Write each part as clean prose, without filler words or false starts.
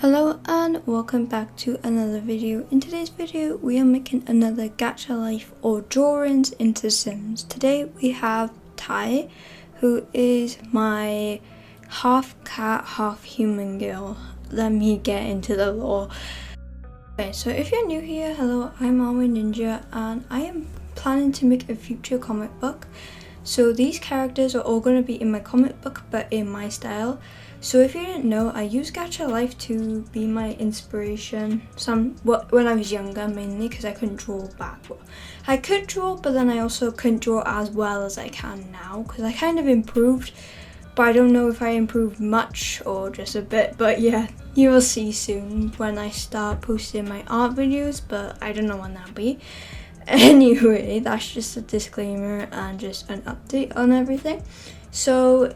Hello and welcome back to another video. In today's video we are making another gacha life or drawings into Sims. Today we have Tai, who is my half cat half human girl. Let me get into the lore. Okay, so if you're new here, hello, I'm Army Ninja and I am planning to make a future comic book. So these characters are all going to be in my comic book but in my style. So if you didn't know, I use gacha life to be my inspiration when I was younger, mainly because I couldn't draw back. I could draw, but then I also couldn't draw as well as I can now because I kind of improved, but I don't know if I improved much or just a bit. But yeah, you will see soon when I start posting my art videos, but I don't know when that'll be. Anyway, that's just a disclaimer and just an update on everything. So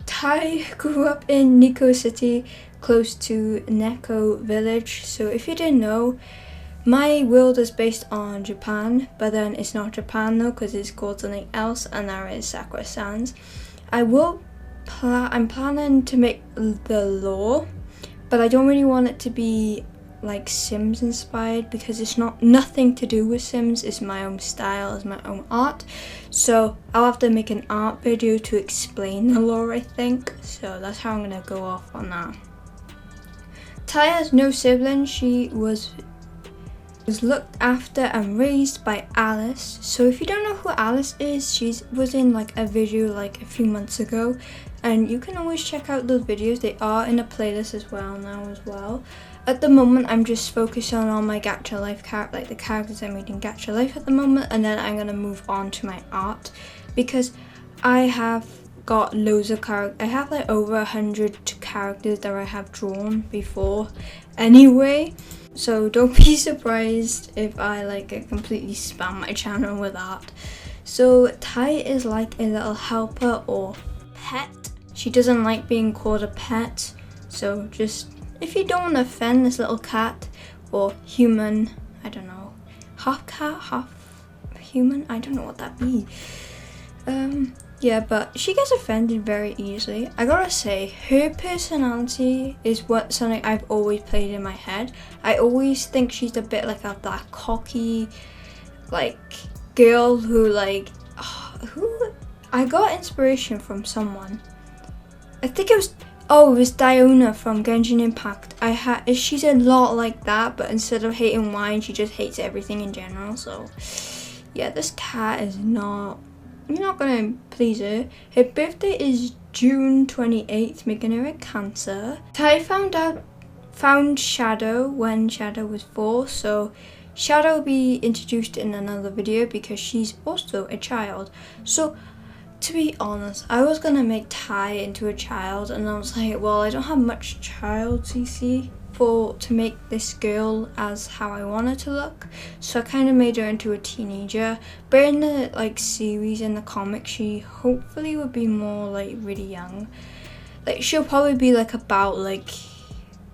Tai grew up in Nico City, close to Neko village. So if you didn't know, my world is based on Japan, but then it's not Japan though, because it's called something else, and there is Sakura Sands. I'm planning to make the lore, but I don't really want it to be like Sims inspired because it's nothing to do with Sims. It's my own style, it's my own art, so I'll have to make an art video to explain the lore, I think. So that's how I'm gonna go off on that. Tai has no siblings. She was looked after and raised by Alice. So if you don't know who Alice is, she was in like a video like a few months ago, and you can always check out those videos. They are in a playlist as well now as well. At the moment, I'm just focusing on my gacha life like the characters I made in gacha life at the moment, and then I'm gonna move on to my art because I have got loads of characters. I have like over 100 characters that I have drawn before anyway, so don't be surprised if I like completely spam my channel with art. So Tai is like a little helper or pet. She doesn't like being called a pet, so just if you don't want to offend this little cat or human, I don't know, half cat, half human, I don't know what that be. Yeah, but she gets offended very easily. I gotta say, her personality is something I've always played in my head. I always think she's a bit like that cocky, like, girl who I got inspiration from someone. I think it was Diona from Genshin Impact. She's a lot like that, but instead of hating wine, she just hates everything in general. So yeah, this cat is you're not gonna please her. Her birthday is June 28th, making her a Cancer. Tai found Shadow when Shadow was 4, so Shadow will be introduced in another video because she's also a child. So to be honest, I was gonna make Tai into a child, and I was like, well, I don't have much child CC to make this girl as how I want her to look, so I kind of made her into a teenager. But in the like series, in the comic, she hopefully would be more like really young. Like she'll probably be like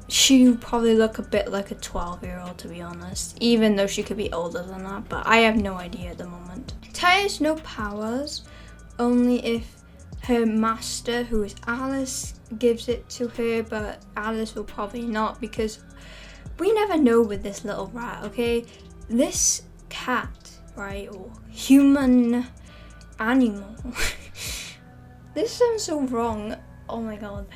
she'll probably look a bit like a 12-year-old, to be honest, even though she could be older than that, but I have no idea at the moment. Tai has no powers, only if her master, who is Alice, gives it to her, but Alice will probably not because we never know with this little rat, okay? This cat, right, or human animal, this sounds so wrong, oh my god.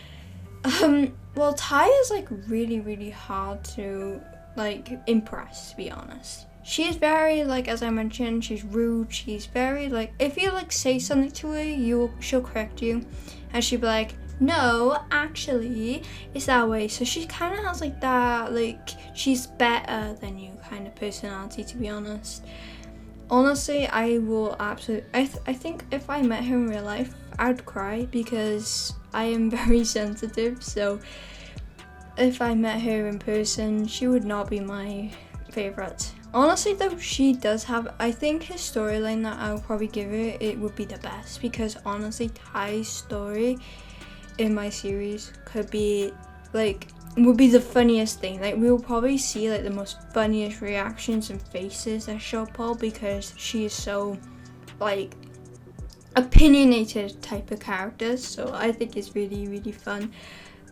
Well, Tai is like really, really hard to like impress, to be honest. She's very, like, as I mentioned, she's rude. She's very, like, if you, like, say something to her, she'll correct you. And she'll be like, no, actually, it's that way. So she kind of has, like, that, like, she's better than you kind of personality, to be honest. Honestly, I will absolutely, I think if I met her in real life, I'd cry because I am very sensitive. So if I met her in person, she would not be my favorite. Honestly though, she does have, I think his storyline that I'll probably give her, it would be the best, because honestly Tai's story in my series would be the funniest thing. Like we'll probably see like the most funniest reactions and faces that she'll pull because she is so like opinionated type of character. So I think it's really, really fun.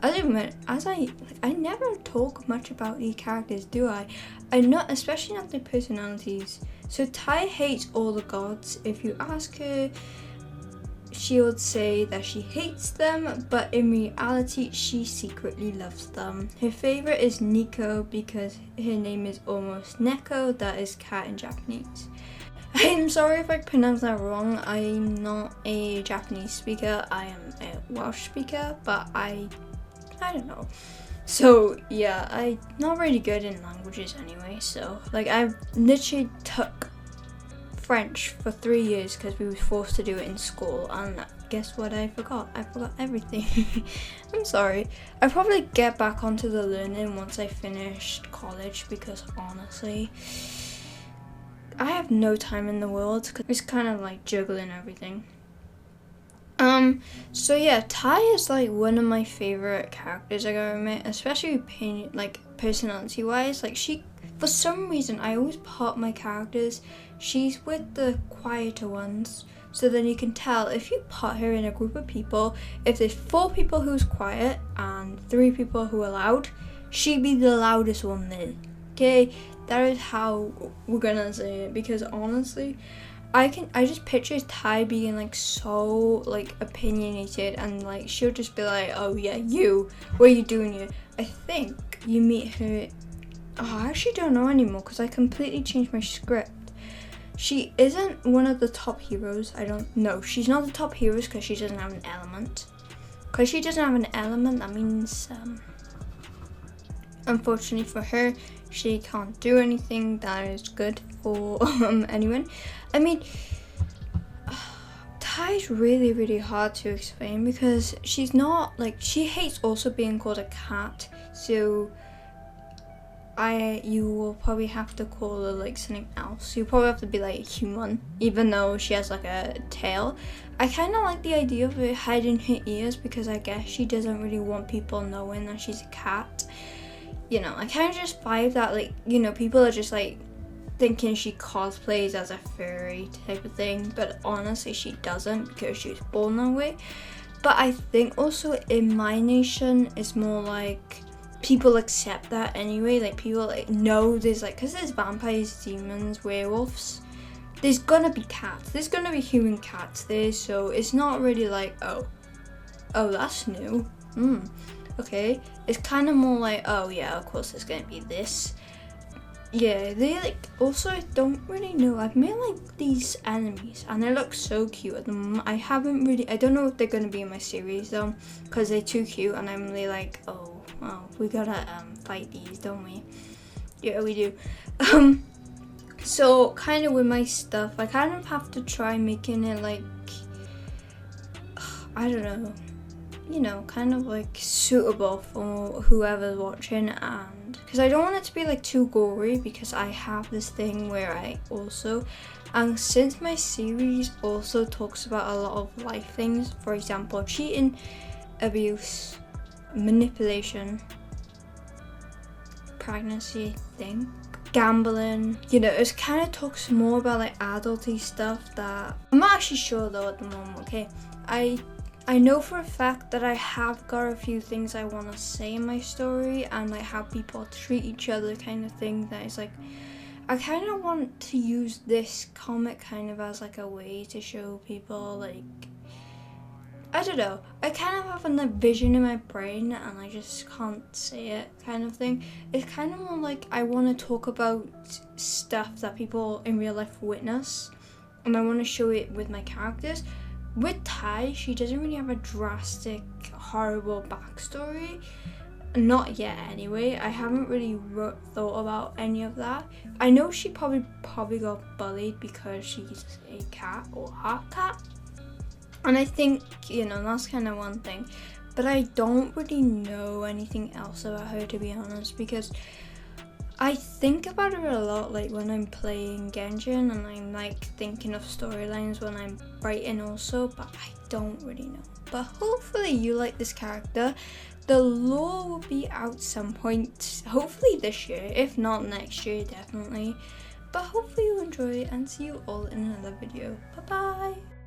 I never talk much about these characters, do I? I not, especially not their personalities. So Tai hates all the gods. If you ask her, she would say that she hates them, but in reality, she secretly loves them. Her favorite is Nico because her name is almost Neko, that is cat in Japanese. I'm sorry if I pronounced that wrong. I'm not a Japanese speaker. I am a Welsh speaker, but I don't know. So yeah, I'm not really good in languages anyway. So like I literally took French for 3 years because we were forced to do it in school, and guess what? I forgot everything. I'm sorry. I'll probably get back onto the learning once I finished college, because honestly I have no time in the world because it's kind of like juggling everything. So yeah, Tai is like one of my favorite characters, I gotta admit, especially like personality wise. Like she, for some reason, I always put my characters, she's with the quieter ones, so then you can tell if you put her in a group of people, if there's 4 people who's quiet and 3 people who are loud, she'd be the loudest one there. Okay, that is how we're gonna say it, because honestly, I just picture Tai being like so like opinionated, and like she'll just be like, oh yeah, what are you doing here? I think you meet her, I actually don't know anymore because I completely changed my script. She isn't one of the top heroes. I don't know. She's not the top heroes because she doesn't have an element. Because she doesn't have an element, that means unfortunately for her, she can't do anything that is good for anyone. I mean, Tai's really, really hard to explain because she's not like, she hates also being called a cat. So you will probably have to call her like something else. You probably have to be like a human, even though she has like a tail. I kind of like the idea of her hiding her ears because I guess she doesn't really want people knowing that she's a cat. You know, I kind of just vibe that, like, you know, people are just like thinking she cosplays as a furry type of thing, but honestly she doesn't because she was born that way. But I think also in my nation it's more like people accept that anyway. Like people like know there's like, because there's vampires, demons, werewolves, there's gonna be cats, there's gonna be human cats there, so it's not really like oh that's new. Okay, it's kind of more like, oh yeah, of course there's gonna be this. Yeah, they like also don't really know. I've made like these enemies and they look so cute at the moment. I don't know if they're gonna be in my series though, because they're too cute and I'm really like, oh well, we gotta fight these, don't we? Yeah, we do. So kind of with my stuff, I kind of have to try making it like, I don't know, you know, kind of like suitable for whoever's watching, and because I don't want it to be like too gory, because I have this thing where and since my series also talks about a lot of life things, for example, cheating, abuse, manipulation, pregnancy thing, gambling, you know, it kind of talks more about like adulty stuff that I'm not actually sure though at the moment. Okay, I know for a fact that I have got a few things I want to say in my story, and like how people treat each other kind of thing, that is like, I kind of want to use this comic kind of as like a way to show people, like, I don't know, I kind of have a vision in my brain and I just can't say it kind of thing. It's kind of more like I want to talk about stuff that people in real life witness, and I want to show it with my characters. With Tai, she doesn't really have a drastic, horrible backstory. Not yet anyway. I haven't really thought about any of that. I know she probably got bullied because she's a cat or half cat. And I think, you know, that's kind of one thing. But I don't really know anything else about her, to be honest, because I think about her a lot, like when I'm playing Genshin, and I'm like thinking of storylines when I'm writing also, but I don't really know. But hopefully you like this character. The lore will be out some point, hopefully this year, if not next year, definitely. But hopefully you enjoy it, and see you all in another video. Bye bye!